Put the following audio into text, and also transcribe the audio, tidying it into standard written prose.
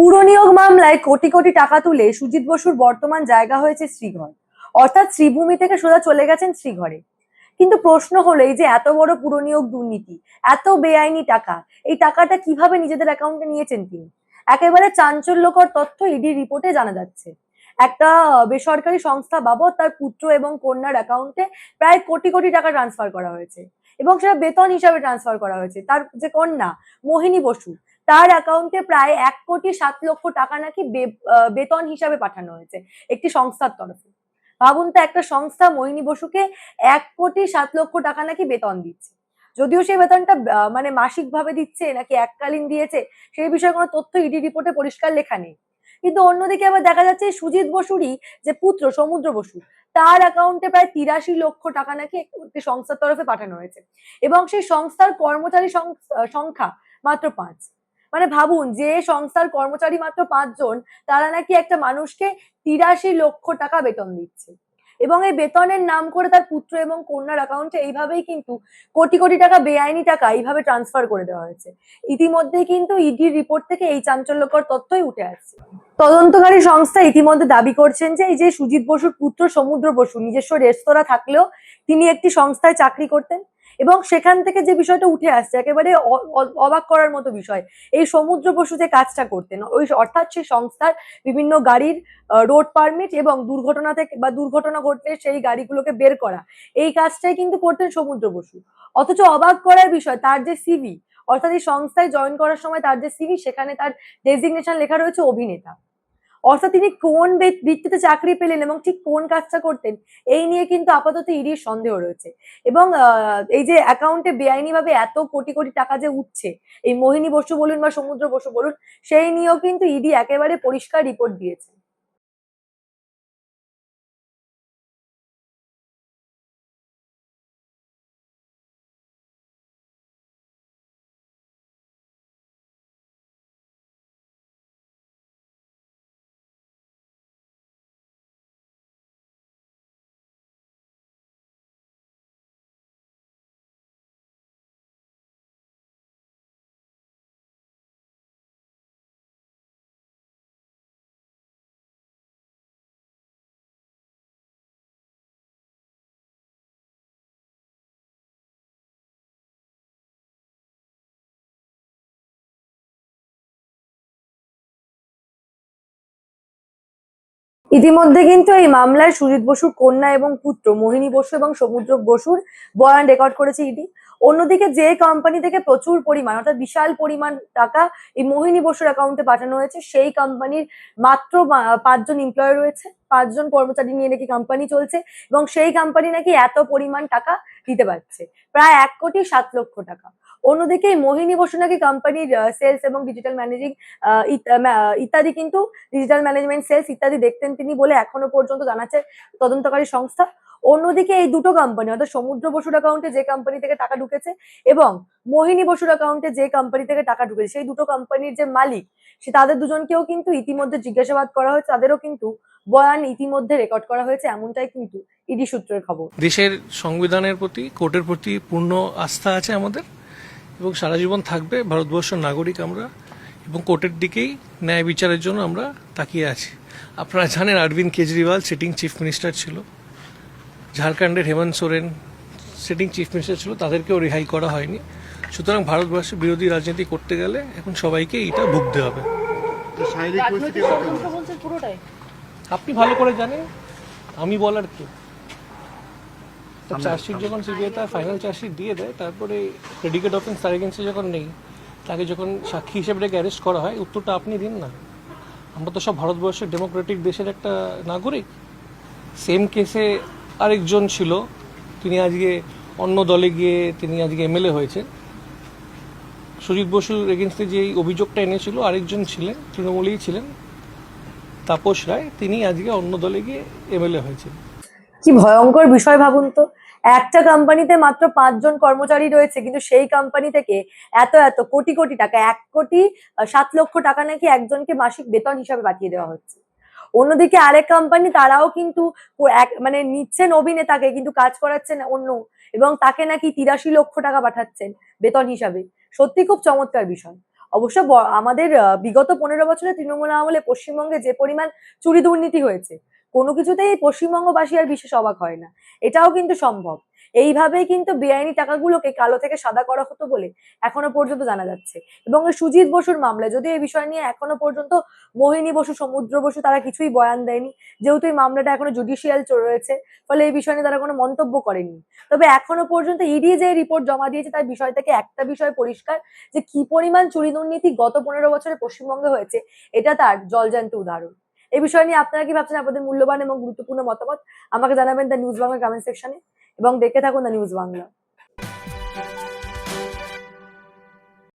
পুরনিয়োগ মামলায় কোটি কোটি টাকা তুলে সুজিত বসুর বর্তমান জায়গা হয়েছে শ্রীঘর, অর্থাৎ শ্রীভূমি থেকে সোজা চলে গেছেন শ্রীঘরে। কিন্তু প্রশ্ন হলো, এই যে এত বড় পুরনিয়োগ দুর্নীতি, এত বেআইনি টাকা, এই টাকাটা কিভাবে নিজেদের অ্যাকাউন্টে নিয়েছেন তিনি? একেবারে চাঞ্চল্যকর তথ্য ইডি রিপোর্টে জানা যাচ্ছে। একটা বেসরকারি সংস্থা বাবদ তার পুত্র এবং কন্যার অ্যাকাউন্টে প্রায় কোটি কোটি টাকা ট্রান্সফার করা হয়েছে, এবং সেটা বেতন হিসাবে ট্রান্সফার করা হয়েছে। তার যে কন্যা মোহিনী বসু, তার অ্যাকাউন্টে প্রায় 1,07,00,000 টাকা নাকি বেতন হিসাবে পাঠানো হয়েছে একটি সংস্থার তরফে। ভাবুন তো, একটা সংস্থা মোহিনী বসুকে 1,07,00,000 টাকা নাকি বেতন দিচ্ছে। যদিও সেই বেতনটা মানে মাসিক ভাবে দিচ্ছে নাকি এককালীন দিয়েছে, সেই বিষয়ে কোনো তথ্য ইডি রিপোর্টে পরিষ্কার লেখা নেই। কিন্তু অন্যদিকে আবার দেখা যাচ্ছে সুজিত বসুরই যে পুত্র সমুদ্র বসু, তার অ্যাকাউন্টে প্রায় 83 লক্ষ টাকা নাকি একটি সংস্থার তরফে পাঠানো হয়েছে, এবং সেই সংস্থার কর্মচারী সংখ্যা মাত্র 5। মানে ভাবুন, যে সংস্থার কর্মচারী মাত্র 5 জন, তারা নাকি একটা মানুষকে 83 লক্ষ টাকা বেতন দিচ্ছে, এবং এই বেতনের নাম করে তার পুত্র এবং কন্যার অ্যাকাউন্টে এইভাবেই কিন্তু কোটি কোটি টাকা বেআইনি টাকা এইভাবে ট্রান্সফার করে দেওয়া হয়েছে। ইতিমধ্যেই কিন্তু ইডির রিপোর্ট থেকে এই চাঞ্চল্যকর তথ্যই উঠে আসছে। তদন্তকারী সংস্থা ইতিমধ্যে দাবি করছেন যে এই যে সুজিত বসুর পুত্র সমুদ্র বসু নিজস্ব রেস্তোরাঁ থাকলেও তিনি একটি সংস্থায় চাকরি করতেন, এবং সেখান থেকে যে বিষয়টা উঠে আসছে একেবারে অবাক করার মতো বিষয়। এই সমুদ্র বসু যে কাজটা করতেন, ওই অর্থাৎ সেই সংস্থার বিভিন্ন গাড়ির রোড পারমিট এবং দুর্ঘটনা থেকে বা দুর্ঘটনা ঘটলে সেই গাড়িগুলোকে বের করা, এই কাজটাই কিন্তু করতেন সমুদ্র বসু। অথচ অবাক করার বিষয়, তার যে সিভি, অর্থাৎ এই সংস্থায় জয়েন করার সময় তার যে সিভি, সেখানে তার ডেজিগনেশন লেখা রয়েছে অভিনেতা। অর্থাৎ তিনি কোন ভিত্তিতে চাকরি পেলেন এবং ঠিক কোন কাজটা করতেন, এই নিয়ে কিন্তু আপাতত ইডির সন্দেহ রয়েছে। এবং এই যে অ্যাকাউন্টে বেআইনি ভাবে এত কোটি কোটি টাকা যে উঠছে, এই মোহিনী বসু বলুন বা সমুদ্র বসু বলুন, সেই নিয়েও কিন্তু ইডি একেবারে পরিষ্কার রিপোর্ট দিয়েছে। ইতিমধ্যে কিন্তু এই মামলায় সুজিত বসুর কন্যা এবং পুত্র মোহিনী বসু এবং সমুদ্র বসুর বয়ান রেকর্ড করেছে ইডি। অন্যদিকে যে কোম্পানি থেকে প্রচুর পরিমাণ, অর্থাৎ বিশাল পরিমাণ টাকা এই মোহিনী বসুর অ্যাকাউন্টে পাঠানো হয়েছে, সেই কোম্পানির মাত্র 5 জন এমপ্লয় রয়েছে, 5 জন কর্মচারী নিয়ে নাকি কোম্পানি চলছে, এবং সেই কোম্পানি নাকি এত পরিমাণ টাকা দিতে পারছে, প্রায় 1,07,00,000 টাকা। অন্যদিকে মোহিনী বসু নাকি কোম্পানির সেলস এবং ডিজিটাল ম্যানেজিং ইত্যাদি কিন্তু ডিজিটাল ম্যানেজমেন্ট, সেলস ইত্যাদি দেখতেন তিনি বলে এখনো পর্যন্ত জানাচ্ছে তদন্তকারী সংস্থা। অন্যদিকে এই দুটো কোম্পানি, অর্থাৎ সমুদ্র বসুর অ্যাকাউন্টে যে কোম্পানি থেকে টাকা ঢুকেছে এবং মোহিনী বসুর অ্যাকাউন্টে যে কোম্পানি থেকে টাকা ঢুকেছে, সেই দুটো কোম্পানির যে মালিক, সে তাদের দুজনকেও কিন্তু ইতিমধ্যে জিজ্ঞাসাবাদ করা হয়েছে, তাদেরও কিন্তু বয়ান ইতিমধ্যে রেকর্ড করা হয়েছে, এমনটাই কিন্তু ইডি সূত্রের খবর। দেশের সংবিধানের প্রতি, কোর্টের প্রতি পূর্ণ আস্থা আছে আমাদের, এবং সারা জীবন থাকবে। ভারতবর্ষের নাগরিক আমরা, এবং কোর্টের দিকেই ন্যায় বিচারের জন্য আমরা তাকিয়ে আছি। আপনারা জানেন, Arvind Kejriwal sitting chief minister ছিল, ঝাড়খণ্ডের Hemant Soren sitting chief minister ছিল, তাদেরকেও রেহাই করা হয়নি। সুতরাং ভারতবর্ষে বিরোধী রাজনীতি করতে গেলে এখন সবাইকে এটা ভুগতে হবে। আপনি ভালো করে জানেন, আমি বলার কি? চার্জশিট যখন সিবিআই তার ফাইনাল চার্জশিট দিয়ে দেয়, তারপরে প্রেডিকেট অফেন্স তার এগেন্সে যখন নেই, তাকে যখন সাক্ষী হিসেবে ডেকে অ্যারেস্ট করা হয়, উত্তরটা আপনি দিন না। আমরা তো সব ভারতবর্ষের ডেমোক্রেটিক দেশের একটা নাগরিক। সেম কেসে আরেকজন ছিল, তিনি আজকে অন্য দলে গিয়ে তিনি আজকে এমএলএ হয়েছেন। সুজিত বসুর এগেন্স্টে যে অভিযোগটা এনেছিল, আরেকজন ছিলেন, তৃণমূলেই ছিলেন, তাপস রায়, তিনি আজকে অন্য দলে গিয়ে এমএলএ হয়েছেন। কি ভয়ঙ্কর বিষয় ভাবুন তো, একটা কোম্পানিতে মাত্র 5 জন কর্মচারী রয়েছে, কিন্তু সেই কোম্পানি থেকে এত এত কোটি কোটি টাকা, 1,07,00,000 টাকা নাকি একজনকে মাসিক বেতন হিসাবে পাঠিয়ে দেওয়া হচ্ছে। অন্যদিকে আরেক কোম্পানি, তারাও কিন্তু মানে নিচ্ছেন অভিনেতাকে, কিন্তু কাজ করাচ্ছেন অন্য, এবং তাকে নাকি 83 লক্ষ টাকা পাঠাচ্ছেন বেতন হিসাবে। সত্যি খুব চমৎকার বিষয়। অবশ্য আমাদের বিগত 15 বছরে তৃণমূল আমলে পশ্চিমবঙ্গে যে পরিমাণ চুরি দুর্নীতি হয়েছে, কোনো কিছুতেই পশ্চিমবঙ্গবাসী আর বিশেষ অবাক হয় না। এটাও কিন্তু সম্ভব। এইভাবেই কিন্তু বেআইনি টাকাগুলোকে কালো থেকে সাদা করা হতো বলে এখনো পর্যন্ত জানা যাচ্ছে। এবং এই সুজিত বসুর মামলায় যদিও এই বিষয় নিয়ে এখনো পর্যন্ত মোহিনী বসু, সমুদ্র বসু তারা কিছুই বয়ান দেয়নি, যেহেতু এই মামলাটা এখনো জুডিশিয়াল রয়েছে, ফলে এই বিষয় নিয়ে তারা কোনো মন্তব্য করেনি। তবে এখনো পর্যন্ত ইডি যে রিপোর্ট জমা দিয়েছে তার বিষয় থেকে একটা বিষয় পরিষ্কার, যে কি পরিমাণ চুরি দুর্নীতি গত 15 বছরে পশ্চিমবঙ্গে হয়েছে, এটা তার জলজ্যান্ত উদাহরণ। এই বিষয় নিয়ে আপনারা কি ভাবছেন? আপনাদের মূল্যবান এবং গুরুত্বপূর্ণ মতামত আমাকে জানাবেন দ্য নিউজ বাংলা কমেন্ট সেকশনে, এবং দেখে থাকুন দ্য নিউজ বাংলা।